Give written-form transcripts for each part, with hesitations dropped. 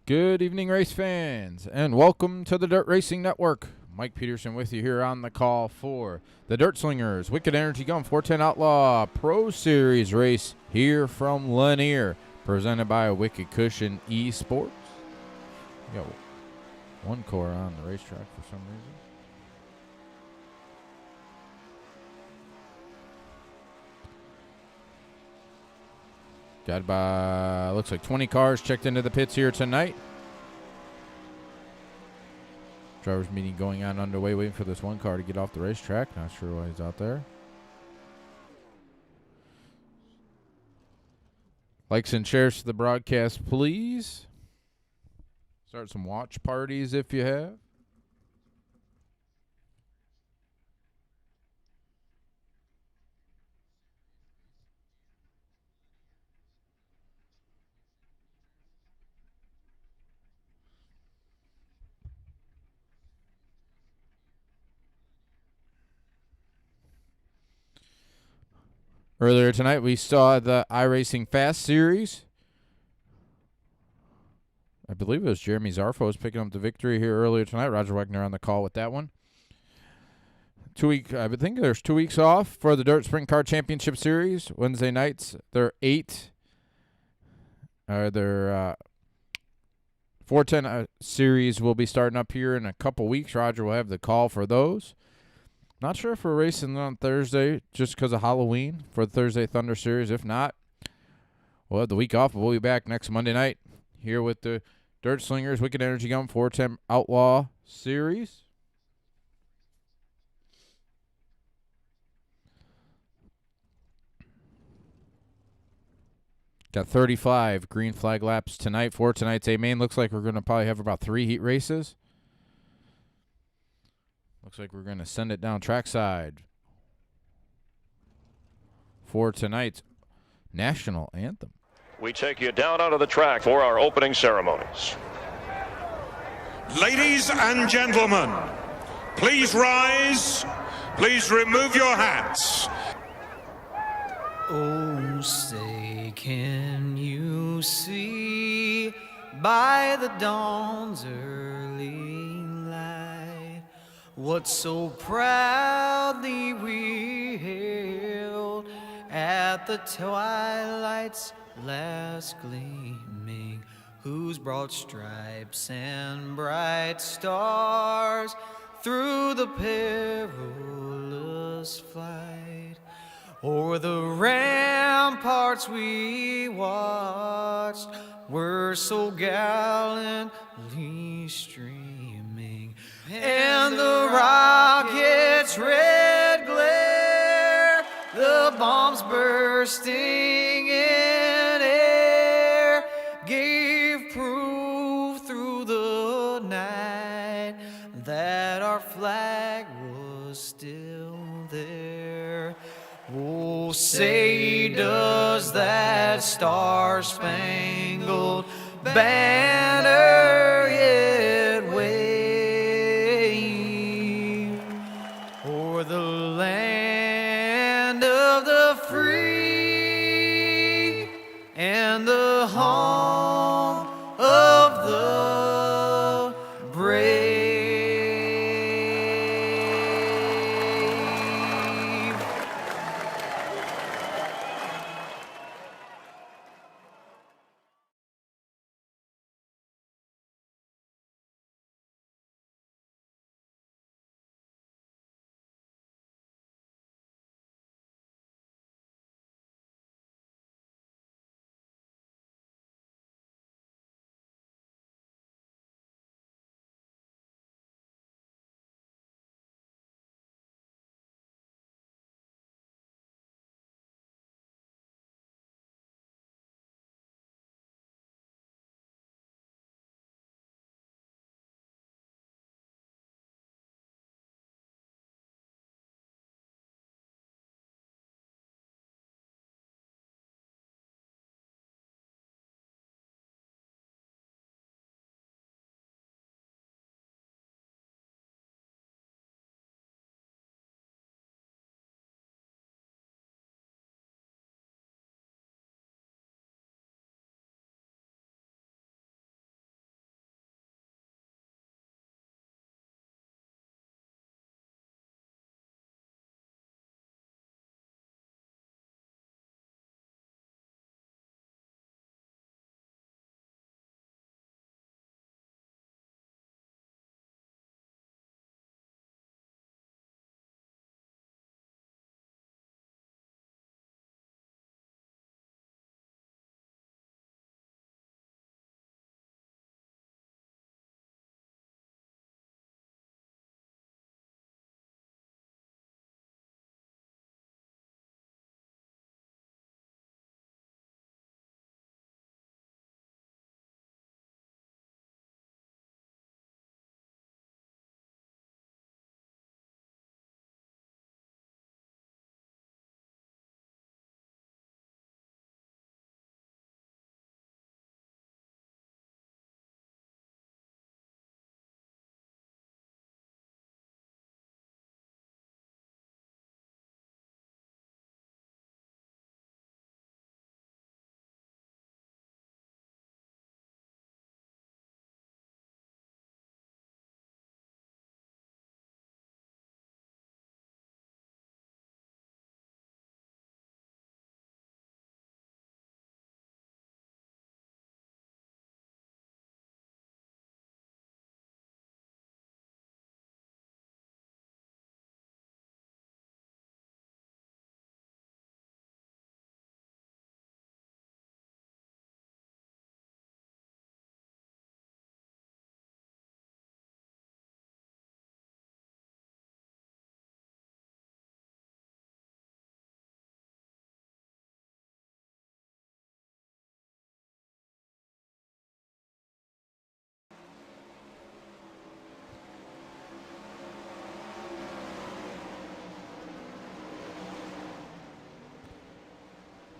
Good evening, race fans, and welcome to the Dirt Racing Network. Mike Peterson with you here on the call for the Dirt Slingers Wicked Energy Gun 410 Outlaw Pro Series race here from Lanier, presented by Wicked Cushion Esports. We got one core on the racetrack for some reason. Got about, looks like 20 cars checked into the pits here tonight. Drivers meeting going on underway, waiting for this one car to get off the racetrack. Not sure why he's out there. Likes and shares to the broadcast, please. Start some watch parties if you have. Earlier tonight, we saw the iRacing Fast Series. I believe it was Jeremy Zarfos picking up the victory here earlier tonight. Roger Wagner on the call with that one. I would think there's 2 weeks off for the Dirt Sprint Car Championship Series. Wednesday nights, their 410 series will be starting up here in a couple weeks. Roger will have the call for those. Not sure if we're racing on Thursday just because of Halloween for the Thursday Thunder Series. If not, we'll have the week off. We'll be back next Monday night here with the Dirt Slingers Wicked Energy Gun 410 Outlaw Series. Got 35 green flag laps tonight for tonight's A-Main. Looks like we're going to probably have about 3 heat races. Looks like we're going to send it down trackside for tonight's national anthem. We take you down onto the track for our opening ceremonies. Ladies and gentlemen, please rise. Please remove your hats. Oh, say, can you see by the dawn's early light what so proudly we hailed at the twilight's last gleaming, whose broad stripes and bright stars through the perilous fight o'er the ramparts we watched were so gallantly streaming, and the rocket's red glare, the bombs bursting in air, gave proof through the night that our flag was still there. Oh, say, does that star-spangled banner yet wave o'er the land of the free and the home of the brave?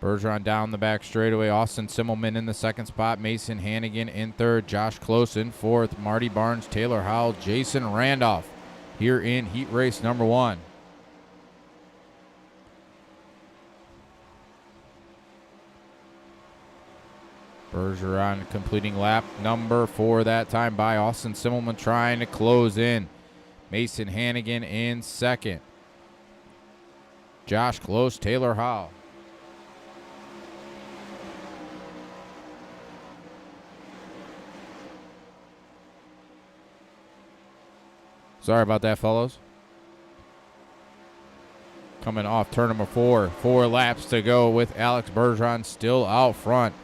Bergeron down the back straightaway. Austin Simmelman in the second spot. Mason Hannigan in third. Josh Close in fourth. Marty Barnes, Taylor Howell, Jason Randolph here in heat race number 1. Bergeron completing lap number 4 that time by Austin Simmelman trying to close in. Mason Hannigan in second. Josh Close, Taylor Howell. Sorry about that, fellows. Coming off turn number 4. 4 laps to go with Alex Bergeron still out front.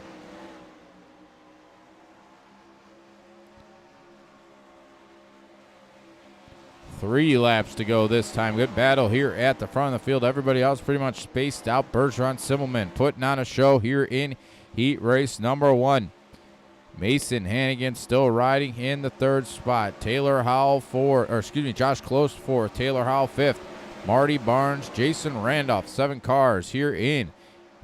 Three laps to go this time. Good battle here at the front of the field. Everybody else pretty much spaced out. Bergeron Simmelman putting on a show here in heat race number 1. Mason Hannigan still riding in the third spot. Taylor Howell Josh Close fourth. Taylor Howell fifth. Marty Barnes, Jason Randolph. 7 cars here in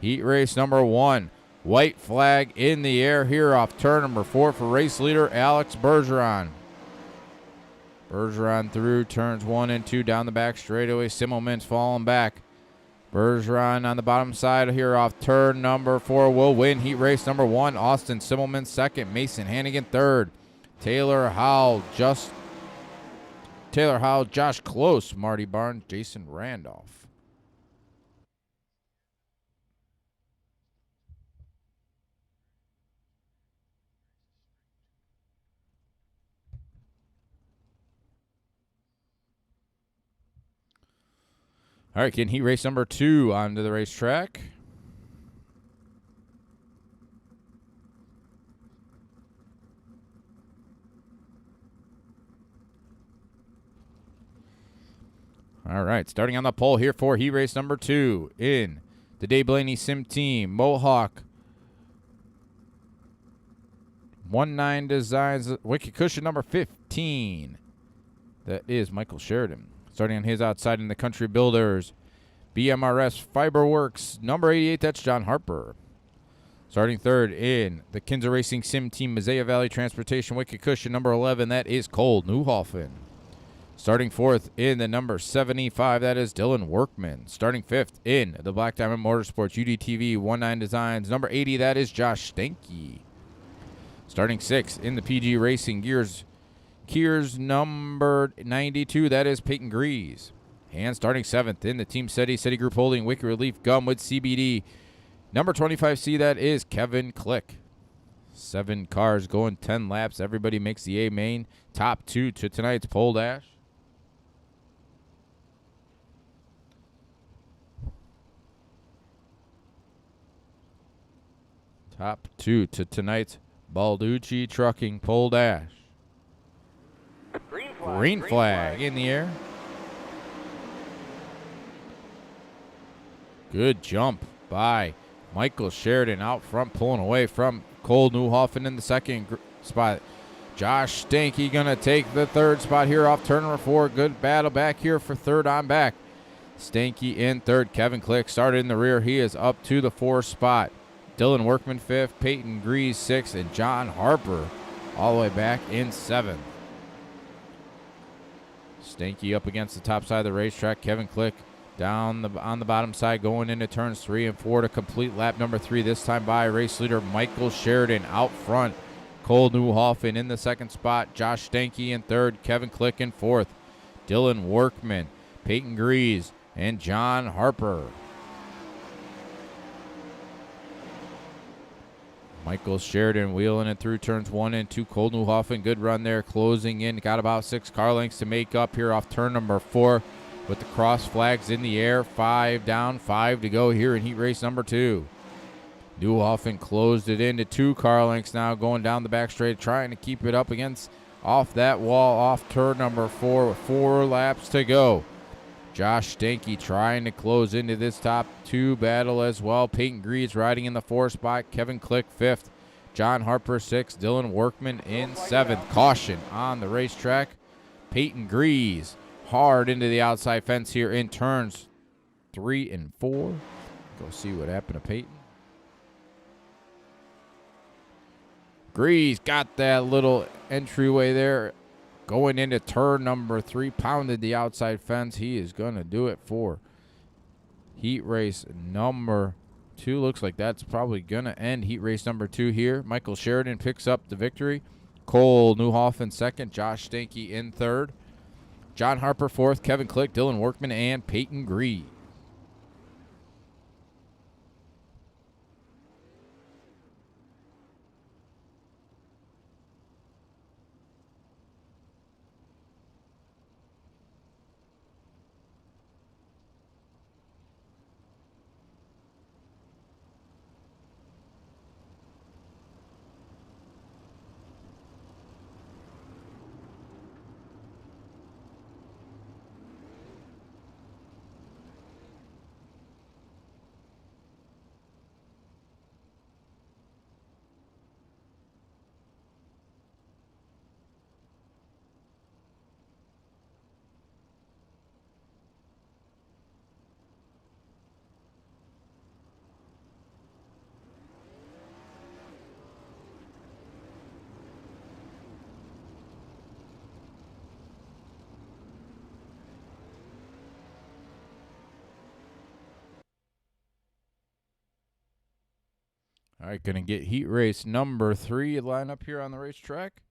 heat race number 1. White flag in the air here off turn number 4 for race leader Alex Bergeron. Bergeron through turns 1 and 2 down the back straightaway. Simmelman's falling back. Bergeron on the bottom side here off turn number 4 will win heat race number 1. Austin Simmelman second. Mason Hannigan third. Taylor Howell, Josh Close, Marty Barnes, Jason Randolph. All right, getting heat race number 2 onto the racetrack. All right, starting on the pole here for heat race number 2 in the Dave Blaney Sim Team, Mohawk 19 Designs, Wicked Cushion number 15. That is Michael Sheridan. Starting on his outside in the Country Builders, BMRS Fiberworks, number 88, that's John Harper. Starting third in the Kinza Racing Sim Team, Mazaya Valley Transportation, Wicked Cushion, number 11, that is Cole Newhoffen. Starting fourth in the number 75, that is Dylan Workman. Starting fifth in the Black Diamond Motorsports, UDTV 19 Designs, number 80, that is Josh Stanky. Starting sixth in the PG Racing Gears number 92, that is Peyton Grease. And starting 7th in the Team City Group Holding Wicked Relief Gum with CBD, number 25C, that is Kevin Click. 7 cars going 10 laps. Everybody makes the A main. Top 2 to tonight's pole dash. Top 2 to tonight's Balducci Trucking pole dash. Green flag in the air. Good jump by Michael Sheridan out front, pulling away from Cole Newhoffen in the second spot. Josh Stanky going to take the third spot here off turn number 4. Good battle back here for third on back. Stanky in third. Kevin Click started in the rear. He is up to the 4th spot. Dylan Workman 5th. Peyton Grease 6th. And John Harper all the way back in 7th. Stanky up against the top side of the racetrack. Kevin Click down on the bottom side going into turns 3 and 4 to complete lap number 3. This time by race leader Michael Sheridan out front. Cole Newhoffen in the 2nd spot. Josh Stanky in 3rd. Kevin Click in 4th. Dylan Workman, Peyton Grease, and John Harper. Michael Sheridan wheeling it through turns 1 and 2. Cole Newhoffen, good run there, closing in. Got about 6 car lengths to make up here off turn number 4 with the cross flags in the air. 5 down, 5 to go here in heat race number 2. Newhoffen closed it into 2 car lengths now, going down the back straight, trying to keep it up against off that wall off turn number 4 with 4 laps to go. Josh Stanky trying to close into this top 2 battle as well. Peyton Grease riding in the 4th spot. Kevin Click 5th. John Harper 6th. Dylan Workman in 7th. Caution on the racetrack. Peyton Grease hard into the outside fence here in turns 3 and 4. Go see what happened to Peyton. Grease got that little entryway there. Going into turn number 3, pounded the outside fence. He is going to do it for heat race number 2. Looks like that's probably going to end heat race number 2 here. Michael Sheridan picks up the victory. Cole Newhoff in second. Josh Stanky in third. John Harper fourth. Kevin Click, Dylan Workman, and Peyton Gree. All right, going to get heat race number 3 line up here on the racetrack.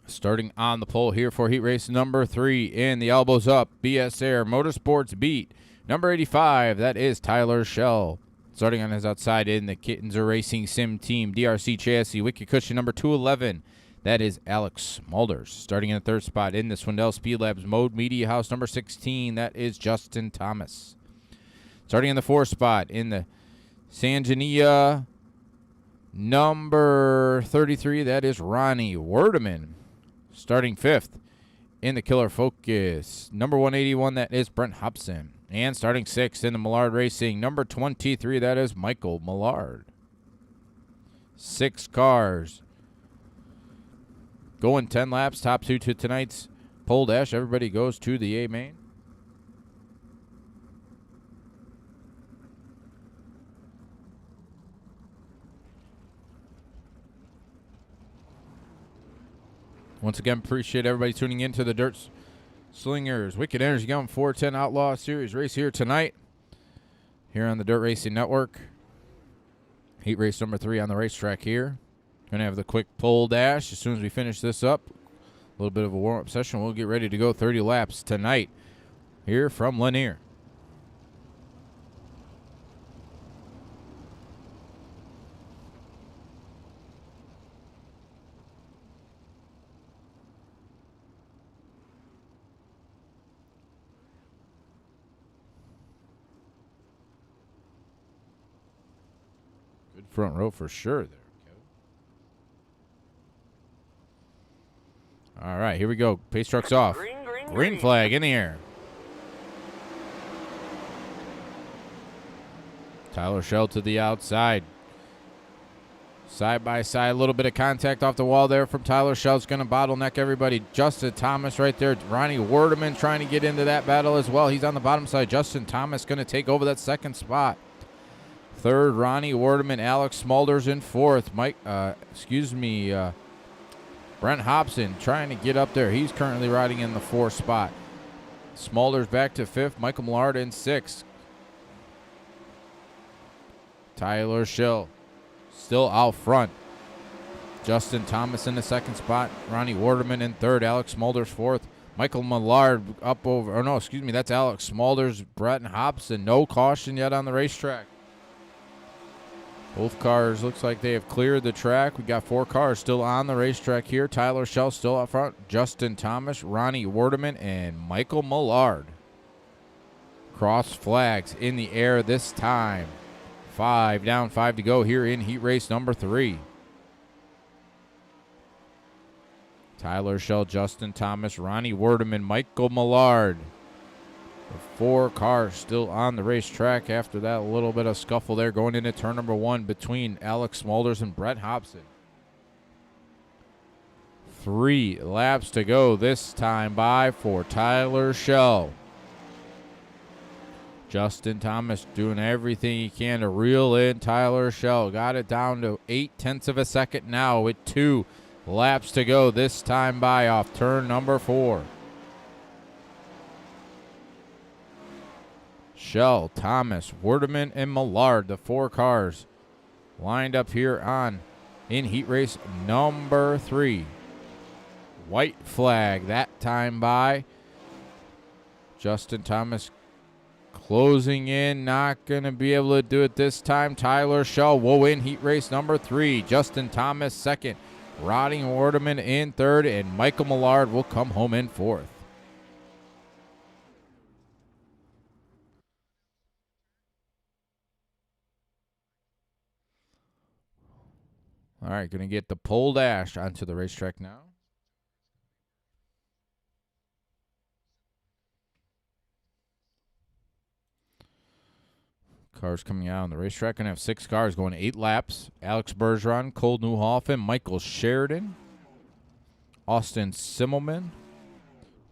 Starting on the pole here for heat race number 3 in the elbows up, BS Air Motorsports beat number 85. That is Tyler Schell. Starting on his outside in the Kittens are Racing Sim Team, DRC Chassis, Wicked Cushion number 211. That is Alex Smulders. Starting in the third spot in the Swindell Speed Labs Mode Media House number 16. That is Justin Thomas. Starting in the fourth spot in the Sanjania number 33. That is Ronnie Werdeman. Starting fifth in the Killer Focus number 181. That is Brent Hobson. And starting sixth in the Millard Racing, number 23, that is Michael Millard. 6 cars. Going 10 laps, top 2 to tonight's pole dash. Everybody goes to the A main. Once again, appreciate everybody tuning in to the Dirt Slingers Wicked Energy Gun 410 Outlaw Series race here tonight here on the Dirt Racing Network. Heat race number 3 on the racetrack here. Going to have the quick pole dash as soon as we finish this up. A little bit of a warm-up session. We'll get ready to go 30 laps tonight here from Lanier. Front row for sure there, Kevin. All right, here we go. Pace truck's off. Green flag in the air. Tyler Schell to the outside. Side by side, a little bit of contact off the wall there from Tyler Schell's going to bottleneck everybody. Justin Thomas right there. Ronnie Werdeman trying to get into that battle as well. He's on the bottom side. Justin Thomas going to take over that second spot. Third, Ronnie Werdeman, Alex Smulders in fourth. Brent Hobson trying to get up there. He's currently riding in the 4th spot. Smulders back to 5th. Michael Millard in 6th. Tyler Schell still out front. Justin Thomas in the 2nd spot. Ronnie Werdeman in 3rd. Alex Smulders 4th. Michael Millard up over, that's Alex Smulders, Brent Hobson. No caution yet on the racetrack. Both cars looks like they have cleared the track. We got 4 cars still on the racetrack here. Tyler Schell still up front. Justin Thomas, Ronnie Werdeman, and Michael Millard. Cross flags in the air this time. 5 down, 5 to go here in heat race number 3. Tyler Schell, Justin Thomas, Ronnie Werdeman, Michael Millard. The 4 cars still on the racetrack after that little bit of scuffle there going into turn number 1 between Alex Smulders and Brent Hobson. 3 laps to go this time by for Tyler Schell. Justin Thomas doing everything he can to reel in Tyler Schell. Got it down to 0.8 of a second now with 2 laps to go this time by off turn number 4. Schell, Thomas, Werdeman, and Millard, the 4 cars lined up here in heat race number 3. White flag that time by. Justin Thomas closing in, not going to be able to do it this time. Tyler Schell will win heat race number 3. Justin Thomas second. Roddy Werdeman in third, and Michael Millard will come home in 4th. All right, going to get the pole dash onto the racetrack now. Cars coming out on the racetrack. Going to have 6 cars going 8 laps. Alex Bergeron, Cole Newhoffen, Michael Sheridan, Austin Simmelman,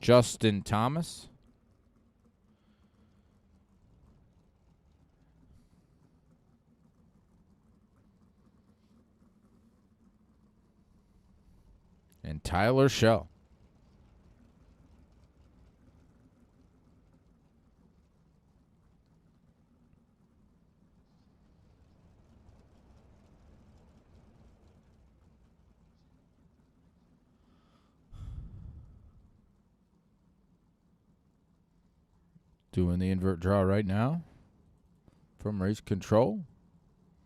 Justin Thomas, and Tyler Schell. Doing the invert draw right now from race control.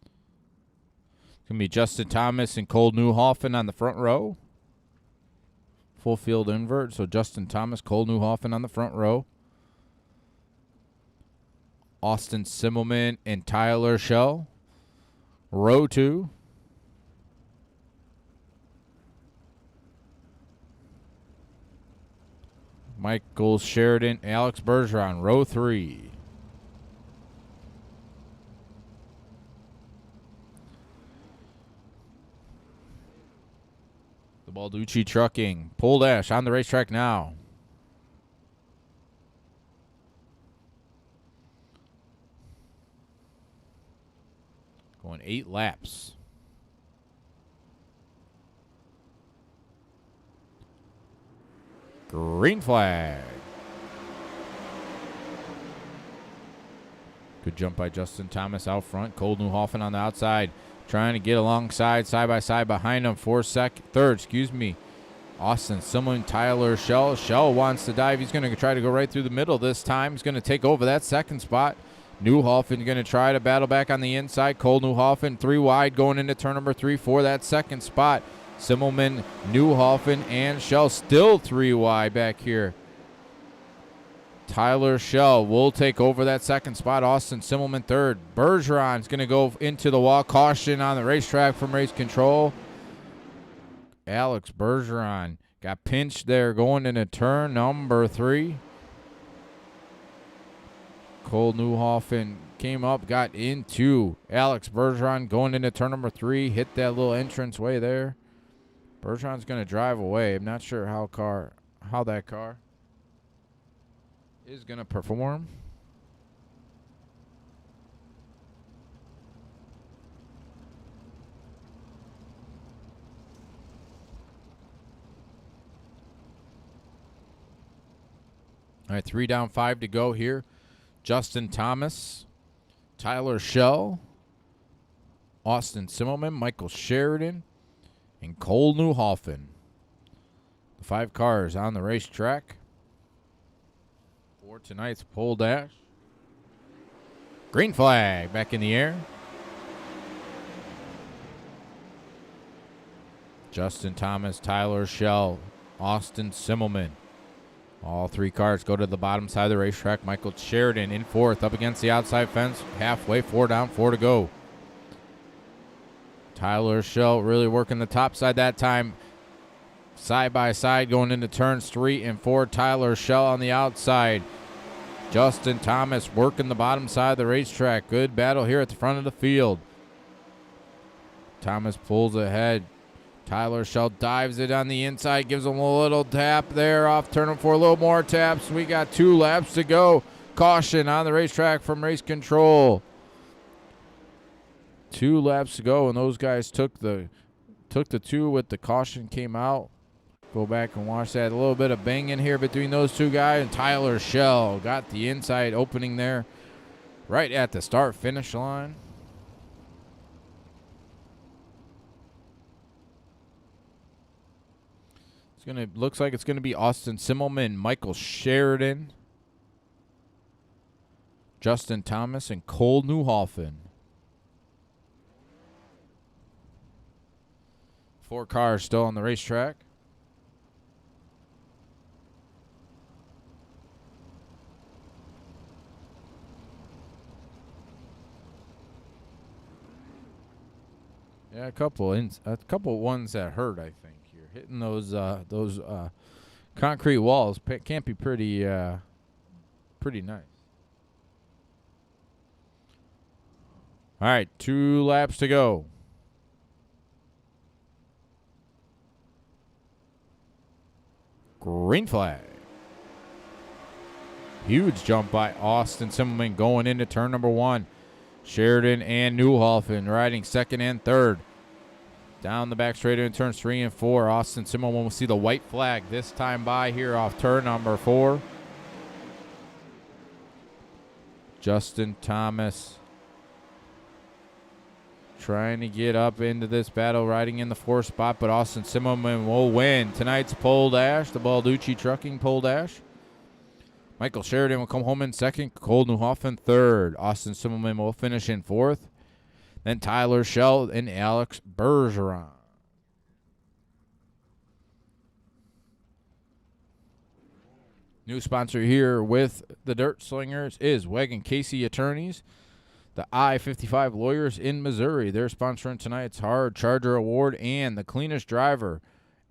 It's going to be Justin Thomas and Cole Newhoffen on the front row. Full field invert, so Justin Thomas, Cole Newhoffen on the front row. Austin Simmelman and Tyler Schell. Row 2. Michael Sheridan, Alex Bergeron, row 3. The Balducci Trucking, pole dash on the racetrack now. Going 8 laps. Green flag. Good jump by Justin Thomas out front. Cole Newhoffen on the outside, trying to get alongside, side by side behind him. Third. Austin Simmelman, Tyler Schell. Schell wants to dive. He's going to try to go right through the middle this time. He's going to take over that second spot. Newhoffen going to try to battle back on the inside. Cole Newhoffen 3 wide going into turn number 3 for that second spot. Simmelman, Newhoffen, and Schell still 3 wide back here. Tyler Schell will take over that second spot. Austin Simmelman third. Bergeron's going to go into the wall. Caution on the racetrack from race control. Alex Bergeron got pinched there going into turn number 3. Cole Newhoffen came up, got into Alex Bergeron going into turn number 3. Hit that little entrance way there. Bergeron's going to drive away. I'm not sure how that car is going to perform. All right, 3 down, 5 to go here. Justin Thomas, Tyler Schell, Austin Simmelman, Michael Sheridan, and Cole Newhoffen. The 5 cars on the racetrack for tonight's pole dash. Green flag back in the air. Justin Thomas, Tyler Schell, Austin Simmelman. All 3 cars go to the bottom side of the racetrack. Michael Sheridan in 4th up against the outside fence. Halfway, 4 down, 4 to go. Tyler Schell really working the top side that time. Side by side going into turns 3 and 4. Tyler Schell on the outside. Justin Thomas working the bottom side of the racetrack. Good battle here at the front of the field. Thomas pulls ahead. Tyler Shell dives it on the inside, gives him a little tap there off turn him for a little more taps. We got 2 laps to go. Caution on the racetrack from race control. 2 laps to go, and those guys took the 2 with the caution came out. Go back and watch that. A little bit of banging here between those 2 guys, and Tyler Shell got the inside opening there right at the start-finish line. Looks like it's gonna be Austin Simmelman, Michael Sheridan, Justin Thomas, and Cole Newhoffen. 4 cars still on the racetrack. Yeah, a couple ones that hurt, I think. Hitting those concrete walls can't be pretty nice. All right, 2 laps to go. Green flag. Huge jump by Austin Simmelman going into turn number 1. Sheridan and Newhoffen riding second and third. Down the back straight in turns 3 and 4. Austin Simmelman will see the white flag this time by here off turn number 4. Justin Thomas trying to get up into this battle, riding in the 4th spot, but Austin Simmelman will win tonight's pole dash, the Balducci Trucking pole dash. Michael Sheridan will come home in 2nd. Cole Newhoffen 3rd. Austin Simmelman will finish in 4th. Then Tyler Shell and Alex Bergeron. New sponsor here with the Dirt Slingers is Wagon Casey Attorneys, the I-55 Lawyers in Missouri. They're sponsoring tonight's Hard Charger Award and the cleanest driver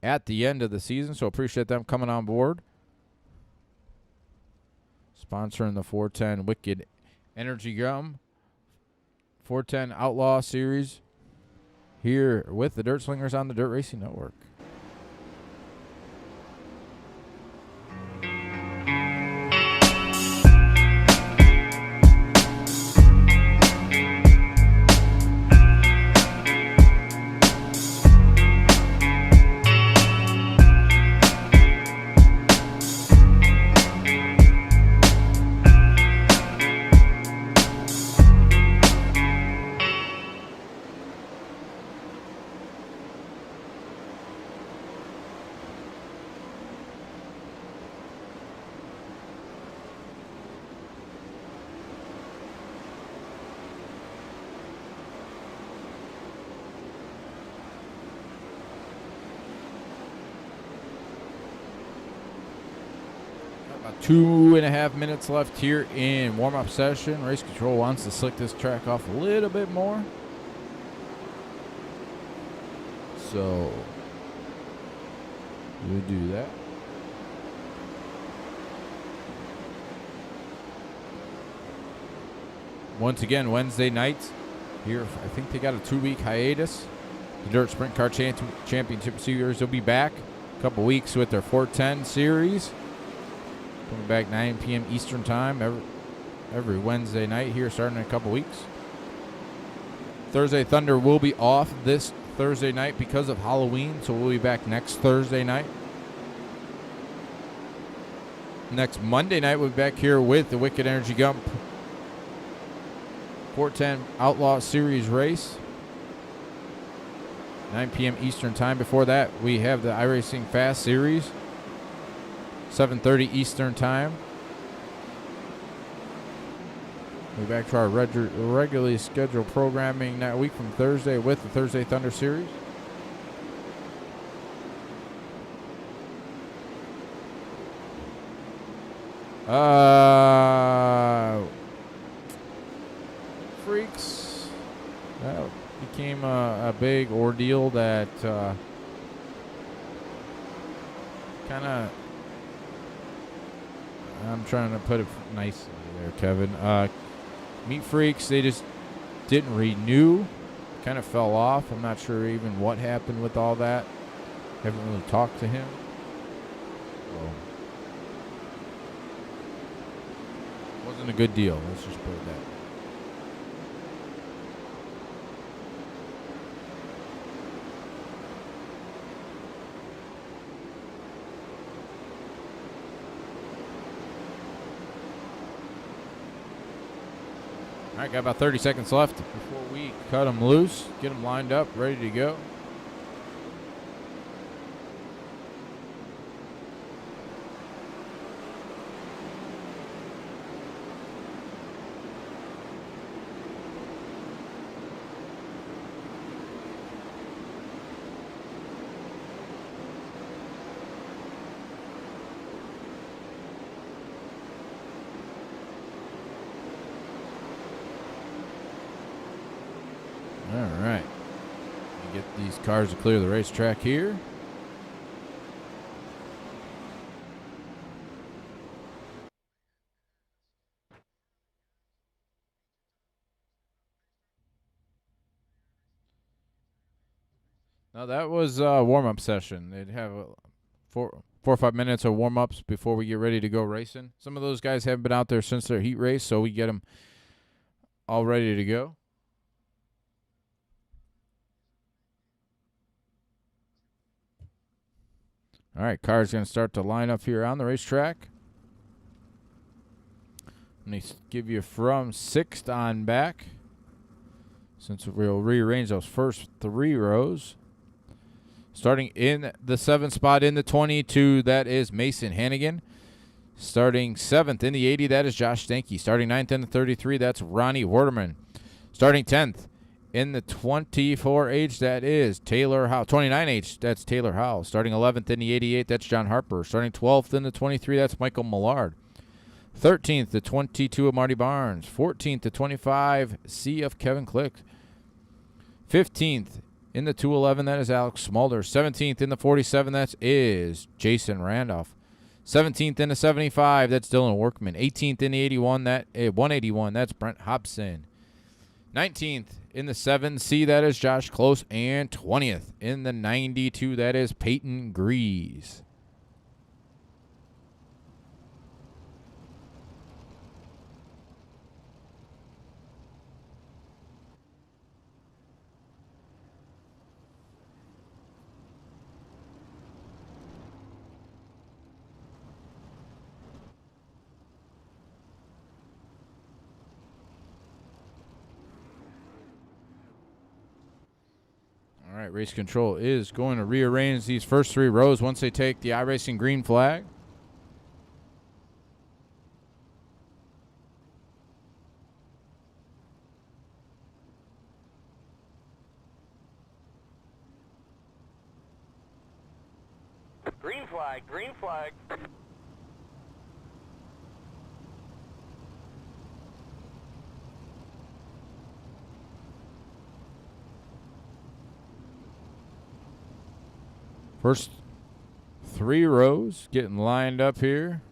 at the end of the season, so appreciate them coming on board. Sponsoring the 410 Wicked Energy Gum 410 Outlaw Series here with the Dirt Slingers on the Dirt Racing Network. About 2.5 minutes left here in warm-up session. Race control wants to slick this track off a little bit more. So we'll do that. Once again, Wednesday nights here. I think they got a 2-week hiatus. The Dirt Sprint Car Championship Series will be back a couple weeks with their 410 series. Coming back 9 p.m. Eastern Time every Wednesday night here, starting in a couple weeks. Thursday Thunder will be off this Thursday night because of Halloween, so we'll be back next Thursday night. Next Monday night, we'll be back here with the Wicked Energy Gump 410 Outlaw Series race. 9 p.m. Eastern Time. Before that, we have the iRacing Fast Series. 7:30 Eastern Time. We're back to our regularly scheduled programming that week from Thursday with the Thursday Thunder Series. Freaks. That became a big ordeal that kind of... I'm trying to put it nicely there, Kevin. Meat Freaks, they just didn't renew kind of fell off. I'm not sure even what happened with all that. Haven't really talked to him. So, wasn't a good deal. Let's just put it that way. All right, got about 30 seconds left before we cut them loose, get them lined up, ready to go. All right. Get these cars to clear the racetrack here. Now that was a warm-up session. They'd have 4 or 5 minutes of warm-ups before we get ready to go racing. Some of those guys haven't been out there since their heat race, so we get them all ready to go. All right, cars going to start to line up here on the racetrack. Let me give you from 6th on back, since we'll rearrange those first 3 rows. Starting in the 7th spot in the 22, that is Mason Hannigan. Starting 7th in the 80, that is Josh Stanky. Starting 9th in the 33, that's Ronnie Werderman. Starting 10th in the 24H, that is Taylor Howell. 29H, that's Taylor Howell. Starting 11th in the 88, that's John Harper. Starting 12th in the 23, that's Michael Millard. 13th to 22 of Marty Barnes. 14th to 25 C of Kevin Click. 15th in the 211, that is Alex Smolder. 17th in the 47, that is Jason Randolph. 17th in the 75, that's Dylan Workman. 18th in the 181, that's Brent Hobson. 19th in the 7C, that is Josh Close. And 20th in the 92, that is Peyton Grease. All right, race control is going to rearrange these first 3 rows once they take the iRacing green flag. Green flag, green flag. First 3 rows getting lined up here.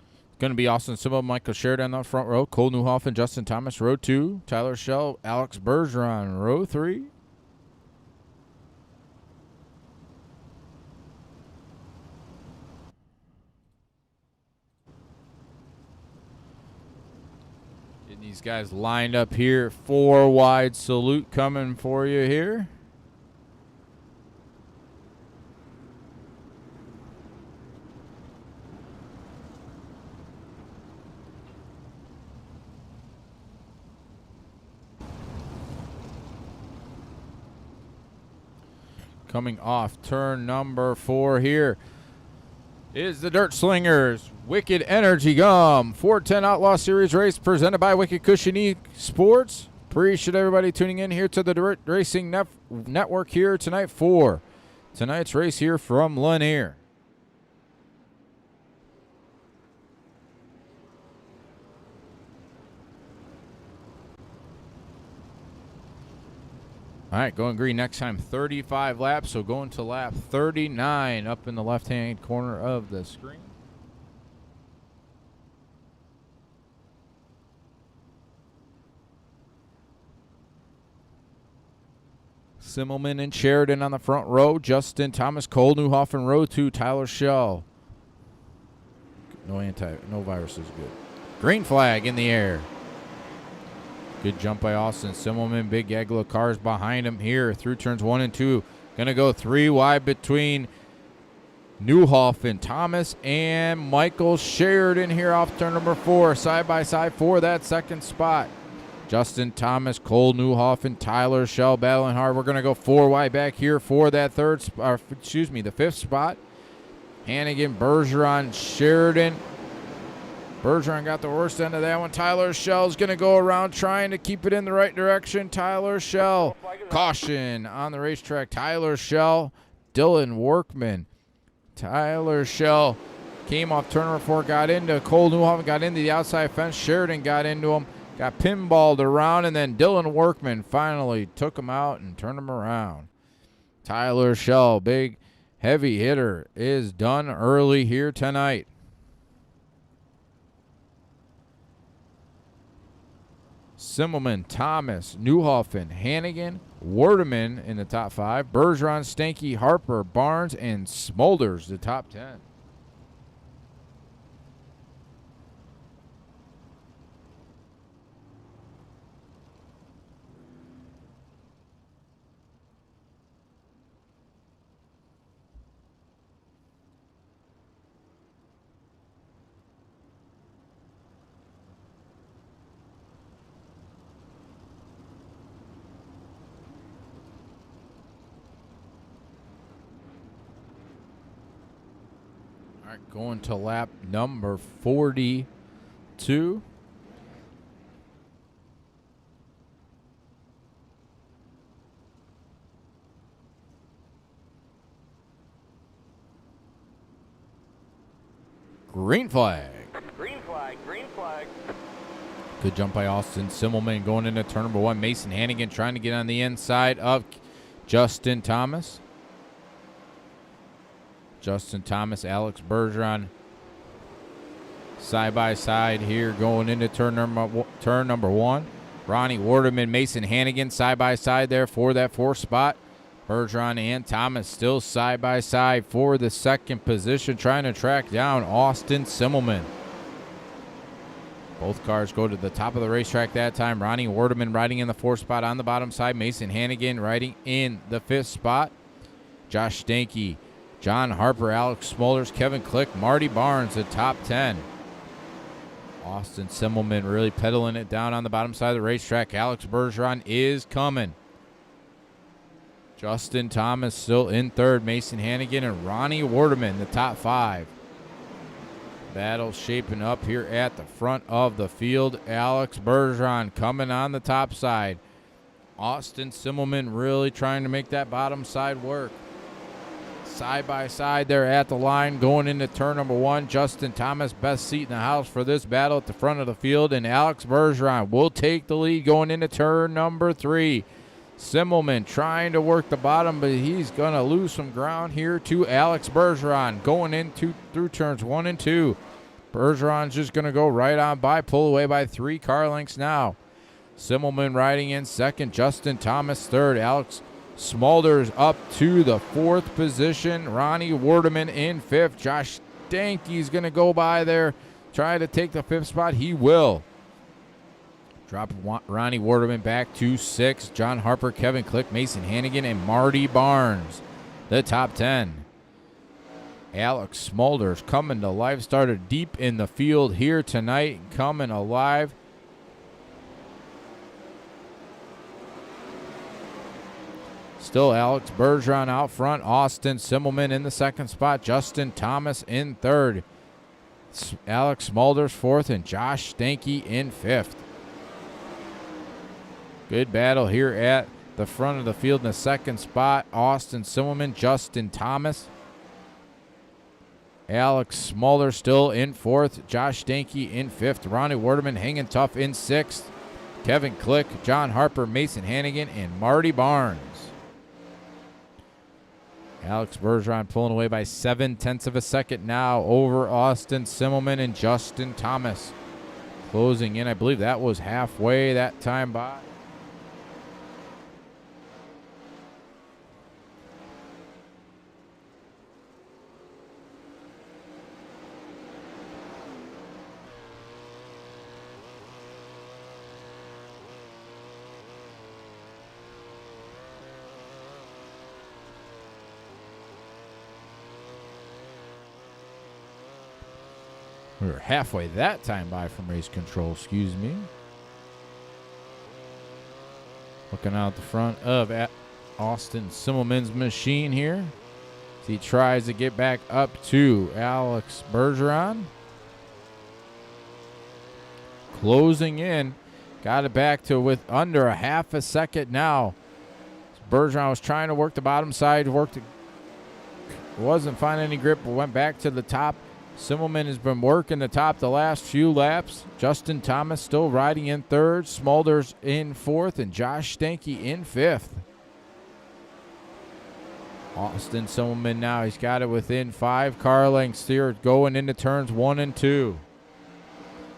It's going to be Austin Silva, Michael Sheridan on the front row. Cole Newhoff and Justin Thomas, row 2. Tyler Shell, Alex Bergeron, row 3. Getting these guys lined up here. 4 wide salute coming for you here. Coming off turn number 4 here is the Dirt Slingers Wicked Energy Gum 410 Outlaw Series race presented by Wicked Cushiony Sports. Appreciate everybody tuning in here to the Dirt Racing Network here tonight for tonight's race here from Lanier. All right, going green next time, 35 laps, so going to lap 39 up in the left-hand corner of the screen. Simmelman and Sheridan on the front row. Justin Thomas, Cole Newhoff in row 2. Tyler Shell. No viruses, good. Green flag in the air. Good jump by Austin Simmelman. Big gaggle of cars behind him here through turns 1 and 2. Going to go 3 wide between Newhoff and Thomas and Michael Sheridan here off turn number 4. Side by side for that second spot. Justin Thomas, Cole Newhoff, and Tyler Shell battling hard. We're going to go 4 wide back here for that the 5th spot. Hannigan, Bergeron, Sheridan. Bergeron got the worst end of that one. Tyler Shell's going to go around trying to keep it in the right direction. Tyler Shell. Caution on the racetrack. Tyler Shell, Dylan Workman. Tyler Shell came off turn number 4, got into Cole Newhoff, got into the outside fence. Sheridan got into him, got pinballed around, and then Dylan Workman finally took him out and turned him around. Tyler Shell, big heavy hitter, is done early here tonight. Simmelman, Thomas, Newhoff, Hannigan, Werdeman in the top 5. Bergeron, Stanky, Harper, Barnes, and Smolders the top 10. Going to lap number 42. Green flag. Green flag, green flag. Good jump by Austin Simmelman going into turn number 1. Mason Hannigan trying to get on the inside of Justin Thomas. Justin Thomas, Alex Bergeron, side by side here going into turn number 1. Ronnie Werdeman, Mason Hannigan side by side there for that 4th spot. Bergeron and Thomas still side by side for the 2nd position, trying to track down Austin Simmelman. Both cars go to the top of the racetrack that time. Ronnie Werdeman riding in the 4th spot on the bottom side. Mason Hannigan riding in the 5th spot. Josh Stanky, John Harper, Alex Smolders, Kevin Click, Marty Barnes, the top 10. Austin Simmelman really pedaling it down on the bottom side of the racetrack. Alex Bergeron is coming. Justin Thomas still in 3rd. Mason Hannigan and Ronnie Werdeman, the top 5. Battle shaping up here at the front of the field. Alex Bergeron coming on the top side. Austin Simmelman really trying to make that bottom side work. Side by side there at the line going into turn number 1. Justin Thomas, best seat in the house for this battle at the front of the field. And Alex Bergeron will take the lead going into turn number 3. Simmelman trying to work the bottom, but he's going to lose some ground here to Alex Bergeron going into through turns 1 and 2. Bergeron's just going to go right on by, pull away by 3 car lengths now. Simmelman riding in 2nd. Justin Thomas 3rd. Alex Smolders up to the 4th position. Ronnie Werdeman in 5th. Josh Stanky's going to go by there, try to take the 5th spot. He will. Drop Ronnie Werdeman back to 6th. John Harper, Kevin Click, Mason Hannigan, and Marty Barnes, the top 10. Alex Smolders coming to life. Started deep in the field here tonight, coming alive. Still Alex Bergeron out front. Austin Simmelman in the 2nd spot. Justin Thomas in 3rd. Alex Smolders 4th, and Josh Stanky in 5th. Good battle here at the front of the field in the 2nd spot. Austin Simmelman, Justin Thomas. Alex Smolders still in 4th. Josh Stanky in 5th. Ronnie Werdeman hanging tough in 6th. Kevin Click, John Harper, Mason Hannigan, and Marty Barnes. Alex Bergeron pulling away by 0.7 of a second now over Austin Simmelman and Justin Thomas. Closing in, I believe that was halfway that time by. We were halfway that time by from race control, excuse me. Looking out the front of Austin Simmelman's machine here. As he tries to get back up to Alex Bergeron. Closing in. Got it back to with under a half a second now. Bergeron was trying to work the bottom side. Wasn't finding any grip, but went back to the top. Simmelman has been working the top the last few laps. Justin Thomas still riding in third. Smulders in fourth, and Josh Stanky in fifth. Austin Simmelman now, he's got it within 5 car lengths here going into turns 1 and 2.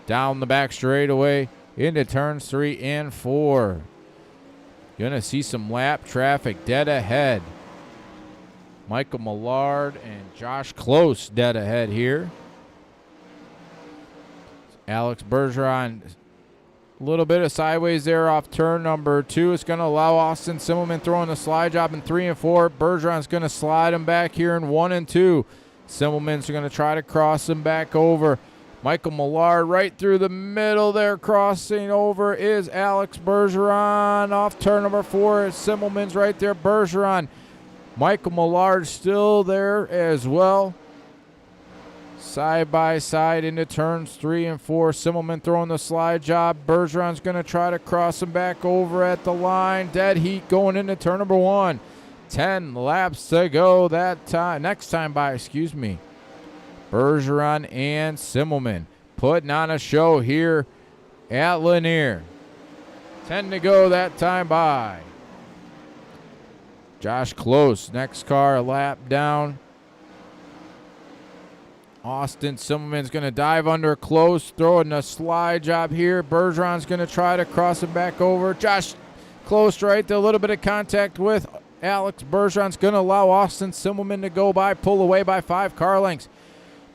Down the back straightaway into turns 3 and 4. Gonna see some lap traffic dead ahead. Michael Millard and Josh Close dead ahead here. Alex Bergeron, a little bit of sideways there off turn number 2. It's going to allow Austin Simmelman throwing the slide job in 3 and 4. Bergeron's going to slide him back here in 1 and 2. Simmelman's going to try to cross him back over. Michael Millard right through the middle there. Crossing over is Alex Bergeron off turn number 4. Simmelman's right there. Bergeron. Michael Millard still there as well. Side by side into turns 3 and 4. Simmelman throwing the slide job. Bergeron's going to try to cross him back over at the line. Dead heat going into turn number 1. 10 laps to go that time. Next time by, excuse me. Bergeron and Simmelman putting on a show here at Lanier. 10 to go that time by. Josh Close, next car, a lap down. Austin Simmelman's going to dive under Close, throwing a slide job here. Bergeron's going to try to cross him back over. Josh Close right there, a little bit of contact with Alex Bergeron's going to allow Austin Simmelman to go by, pull away by 5 car lengths.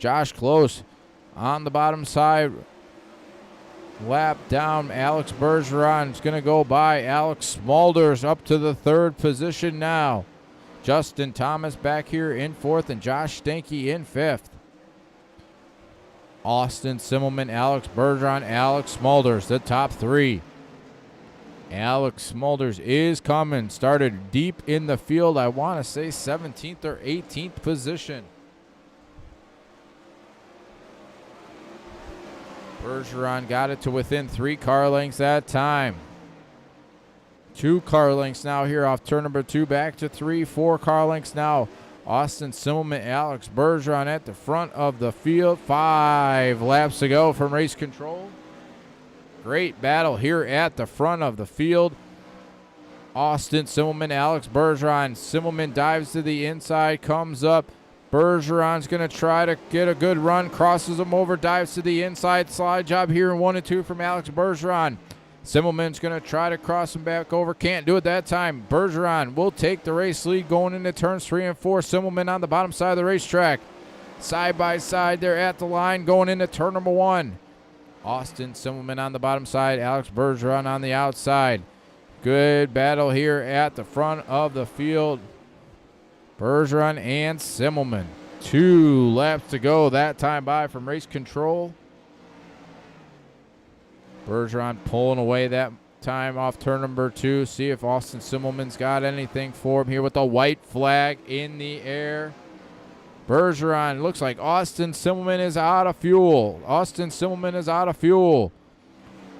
Josh Close on the bottom side. Lap down. Alex Bergeron is going to go by. Alex Smulders up to the 3rd position now. Justin Thomas back here in 4th, and Josh Stanky in 5th. Austin Simmelman, Alex Bergeron, Alex Smulders, the top 3. Alex Smulders is coming. Started deep in the field. I want to say 17th or 18th position. Bergeron got it to within 3 car lengths that time. 2 car lengths now here off turn number 2. Back to 3, 4 car lengths now. Austin Simmelman, Alex Bergeron at the front of the field. 5 laps to go from race control. Great battle here at the front of the field. Austin Simmelman, Alex Bergeron. Simmelman dives to the inside, comes up. Bergeron's going to try to get a good run, crosses him over, dives to the inside. Slide job here in 1 and 2 from Alex Bergeron. Simmelman's going to try to cross him back over. Can't do it that time. Bergeron will take the race lead going into turns 3 and 4. Simmelman on the bottom side of the racetrack. Side by side, they're at the line going into turn number 1. Austin Simmelman on the bottom side. Alex Bergeron on the outside. Good battle here at the front of the field. Bergeron and Simmelman. 2 laps to go that time by from race control. Bergeron pulling away that time off turn number 2. See if Austin Simmelman's got anything for him here with the white flag in the air. Bergeron, looks like Austin Simmelman is out of fuel. Austin Simmelman is out of fuel.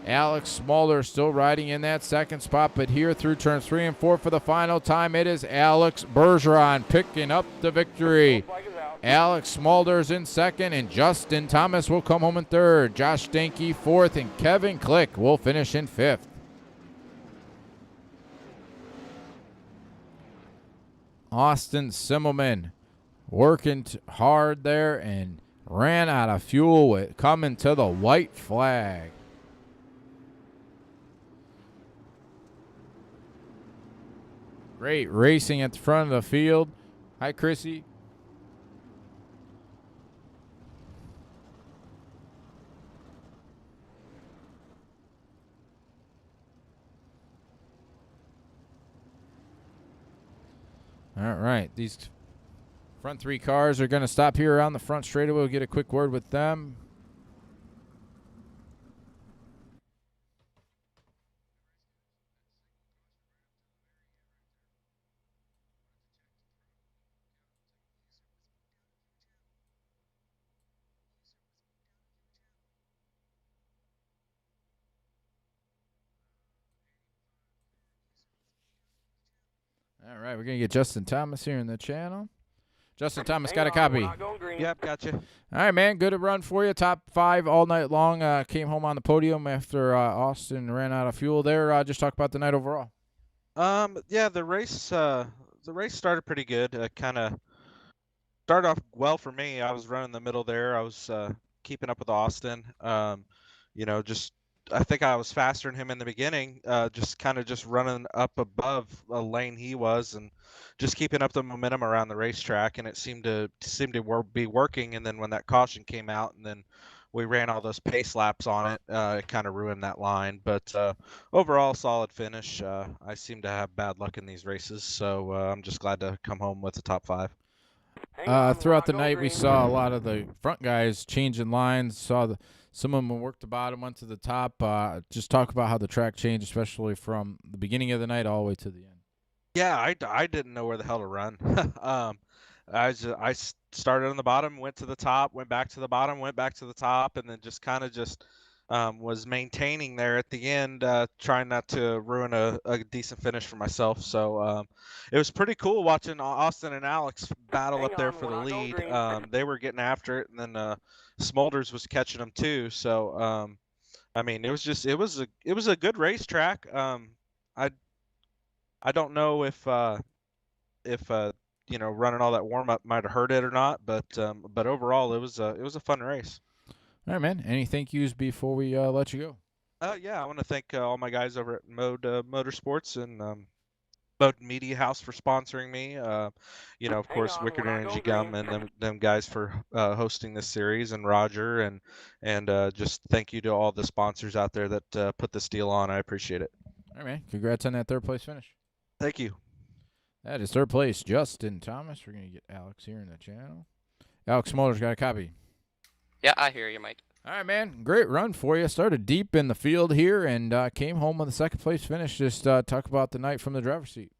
Alex Smulders still riding in that 2nd spot, but here through turns 3 and 4 for the final time, it is Alex Bergeron picking up the victory. Alex Smulders in 2nd, and Justin Thomas will come home in 3rd. Josh Stanky 4th, and Kevin Click will finish in 5th. Austin Simmelman working hard there and ran out of fuel with coming to the white flag. Great racing at the front of the field. Hi, Chrissy. All right, these front 3 cars are going to stop here around the front straightaway. We'll get a quick word with them. All right, we're going to get Justin Thomas here in the channel. Justin Thomas, Hang got a on, copy. we're not going green. Yep, gotcha. All right, man, good run for you. Top 5 all night long. Came home on the podium after Austin ran out of fuel there. Just talk about the night overall. Yeah, the race started pretty good. Kind of started off well for me. I was running the middle there. I was keeping up with Austin. Just I think I was faster than him in the beginning. Just running up above a lane he was, and just keeping up the momentum around the racetrack. And it seemed to be working. And then when that caution came out, and then we ran all those pace laps on it, it kind of ruined that line. But overall, solid finish. I seem to have bad luck in these races, so I'm just glad to come home with the top 5. Hang on, we're Throughout not the going night, we green. saw a lot of the front guys changing lines. Some of them worked the bottom, went to the top. Just talk about how the track changed, especially from the beginning of the night all the way to the end. Yeah, I didn't know where the hell to run. I started on the bottom, went to the top, went back to the bottom, went back to the top, and then just kind of was maintaining there at the end, trying not to ruin a decent finish for myself. So it was pretty cool watching Austin and Alex battle Hang up there on, for we're the not going lead. green. They were getting after it, and then Smolders was catching them too. So I mean, it was a good racetrack. I I don't know if running all that warm up might have hurt it or not, but overall it was a fun race. All right, man. Any thank yous before we let you go? Yeah, I want to thank all my guys over at Mode Motorsports and Mode Media House for sponsoring me. Of Hang course, on, Wicked we're not Energy going Gum and green. them guys for hosting this series, and Roger and just thank you to all the sponsors out there that put this deal on. I appreciate it. All right, man. Congrats on that third place finish. Thank you. That is third place, Justin Thomas. We're going to get Alex here in the channel. Alex Smolders got a copy. Yeah, I hear you, Mike. All right, man. Great run for you. Started deep in the field here and came home with a second place finish. Just talk about the night from the driver's seat.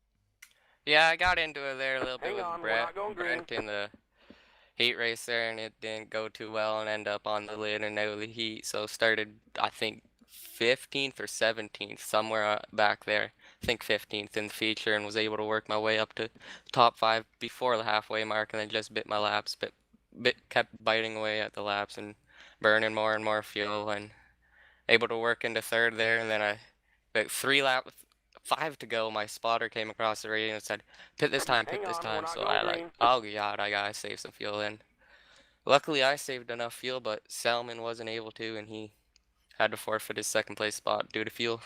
Yeah, I got into it there a little bit Hang with on, we're Brett, not going green. Brent in the heat race there, and it didn't go too well and end up on the lid and out of the heat. So started, I think, 15th or 17th, somewhere back there. I think 15th in the feature, and was able to work my way up to top 5 before the halfway mark, and then just bit my laps, kept biting away at the laps and burning more and more fuel, and able to work into third there, and then like 5 to go, my spotter came across the radio and said, pit this time, Hang pit this on, we're time. not So going I green. oh god, I gotta save some fuel in. Luckily, I saved enough fuel, but Salmon wasn't able to, and he had to forfeit his second place spot due to fuel.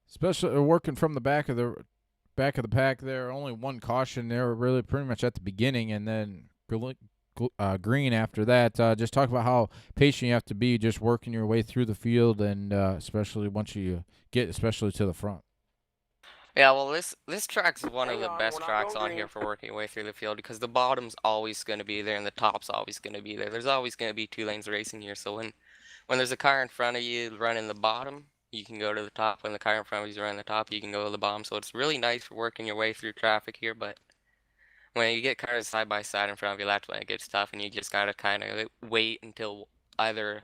Especially working from the back of the pack there. Only one caution there, really pretty much at the beginning, and then green after that. Just talk about how patient you have to be just working your way through the field, and especially once you get especially to the front. Yeah, well, this track's one of Hang the on, best we're not tracks going on here green. for working your way through the field because the bottom's always going to be there and the top's always going to be there. There's always going to be 2 lanes racing here, so when there's a car in front of you running the bottom, you can go to the top. When the car in front of you is running the top, you can go to the bottom. So it's really nice for working your way through traffic here, but when you get cars side by side in front of you, that's when it gets tough, and you just gotta kind of wait until either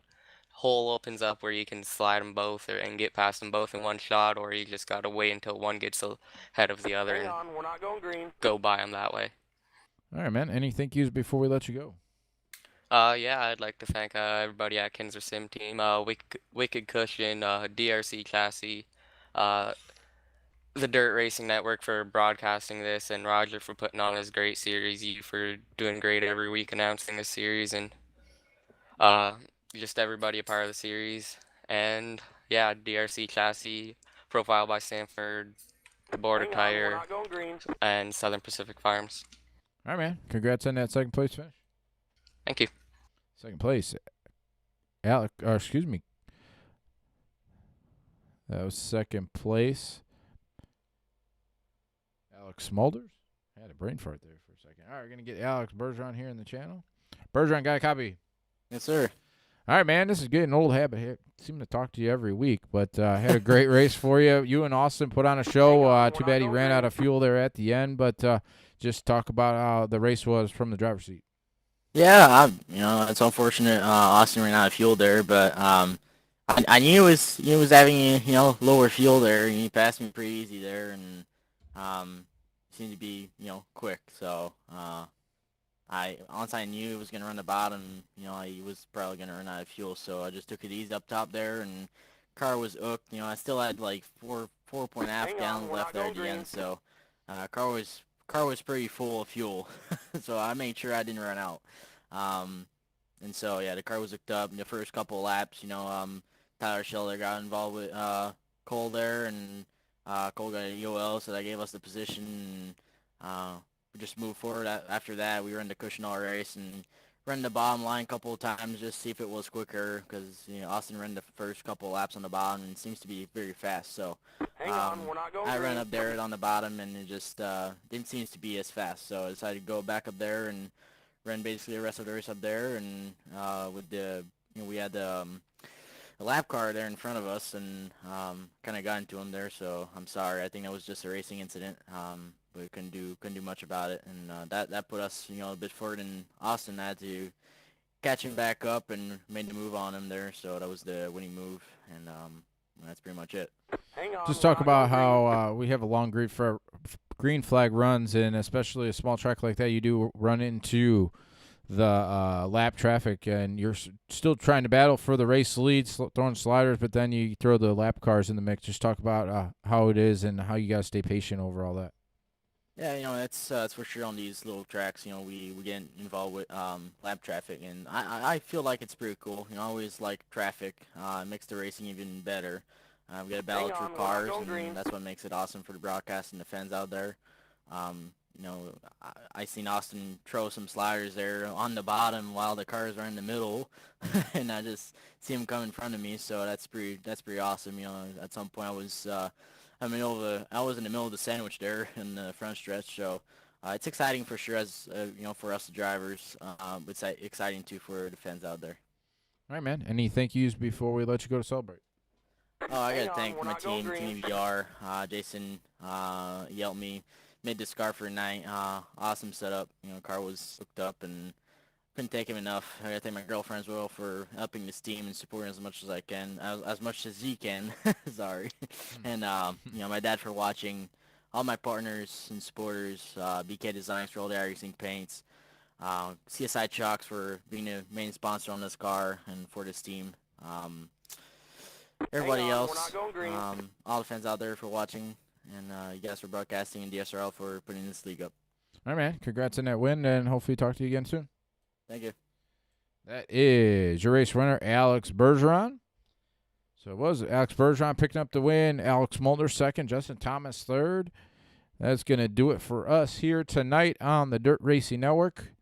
hole opens up where you can slide them both and get past them both in one shot, or you just gotta wait until one gets ahead of the other Hang and on, we're not going green. go by them that way. All right, man. Any thank yous before we let you go? Yeah, I'd like to thank everybody at Kinzer Sim Team, Wicked Cushion, DRC Chassis, the Dirt Racing Network for broadcasting this, and Roger for putting on this great series, you for doing great every week announcing this series, and just everybody a part of the series. And yeah, DRC Chassis, Profile by Sanford, Border Hang on, we're Tire, not going green. and Southern Pacific Farms. All right, man. Congrats on that second place finish. Thank you. Second place, Alec. Or excuse me. That was second place. Alex Smolders. I had a brain fart there for a second. All right, we're going to get Alex Bergeron here in the channel. Bergeron, got a copy? Yes, sir. All right, man. This is getting an old habit here. I seem to talk to you every week, but I had a great race for you. You and Austin put on a show. Too bad he ran out of fuel there at the end, but just talk about how the race was from the driver's seat. Yeah, it's unfortunate Austin ran out of fuel there, but I knew he was having lower fuel there, and he passed me pretty easy there, and seemed to be, quick. So once I knew it was gonna run the bottom, he was probably gonna run out of fuel. So I just took it easy up top there, and car was hooked. I still had like 4.5 gallons left there at the end. So car was pretty full of fuel. So I made sure I didn't run out. And so yeah, the car was hooked up in the first couple of laps. Tyler Scheller got involved with Cole there, and Cole got an EOL, so that gave us the position. And, we just moved forward. After that, we ran the cushion all race and ran the bottom line a couple of times just to see if it was quicker, because Austin ran the first couple of laps on the bottom and seems to be very fast. So I ran up there on the bottom, and it just didn't seem to be as fast. So I decided to go back up there and ran basically the rest of the race up there. And with the we had the lap car there in front of us, and kind of got into him there. So I'm sorry. I think that was just a racing incident. We couldn't do much about it, and that put us a bit forward. And Austin had to catch him back up and made the move on him there. So that was the winning move, and that's pretty much it. Just talk about how we have a long green flag runs, and especially a small track like that, you do run into the lap traffic, and you're still trying to battle for the race leads, throwing sliders, but then you throw the lap cars in the mix. Just talk about how it is and how you got to stay patient over all that. Yeah, that's for sure on these little tracks. We get involved with lap traffic, and I feel like it's pretty cool. I always like traffic. It makes the racing even better. We got to battle through cars, and that's what makes it awesome for the broadcast and the fans out there. I seen Austin throw some sliders there on the bottom while the cars are in the middle, and I just see him come in front of me. So that's pretty awesome. At some point I was in the middle of the sandwich there in the front stretch. So it's exciting for sure, as for us the drivers. It's exciting too for the fans out there. All right, man. Any thank yous before we let you go to celebrate? Oh, I gotta thank my team, Team VR. Jason yelled me. Made this car for a night. Awesome setup. Car was hooked up and couldn't take him enough. I gotta thank my girlfriend as well for helping this team and supporting as much as I can, as much as he can. Sorry. And my dad for watching. All my partners and supporters. BK Designs for all the racing paints. CSI Chalks for being the main sponsor on this car and for this team. Everybody else. All the fans out there for watching. And you guys for broadcasting, and DSRL for putting this league up. All right, man. Congrats on that win, and hopefully talk to you again soon. Thank you. That is your race winner, Alex Bergeron. So it was Alex Bergeron picking up the win, Alex Mulder second, Justin Thomas third. That's going to do it for us here tonight on the Dirt Racing Network.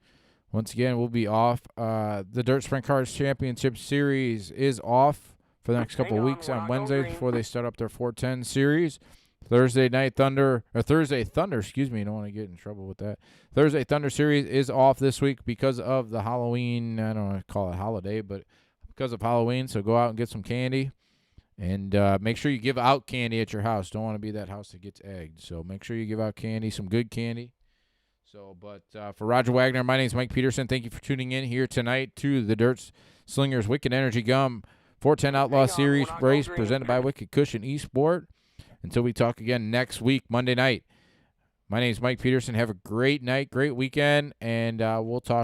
Once again, we'll be off. The Dirt Sprint Cars Championship Series is off for the next couple of weeks on Wednesday before they start up their 410 series. Thursday Thunder, you don't want to get in trouble with that. Thursday Thunder Series is off this week because of the Halloween, I don't want to call it holiday, but because of Halloween, so go out and get some candy. And make sure you give out candy at your house. Don't want to be that house that gets egged. So make sure you give out candy, some good candy. So, but for Roger Wagner, my name is Mike Peterson. Thank you for tuning in here tonight to the Dirt Slingers Wicked Energy Gum 410 Outlaw Series race presented by Wicked Cushion Esport. Until we talk again next week, Monday night. My name is Mike Peterson. Have a great night, great weekend, and we'll talk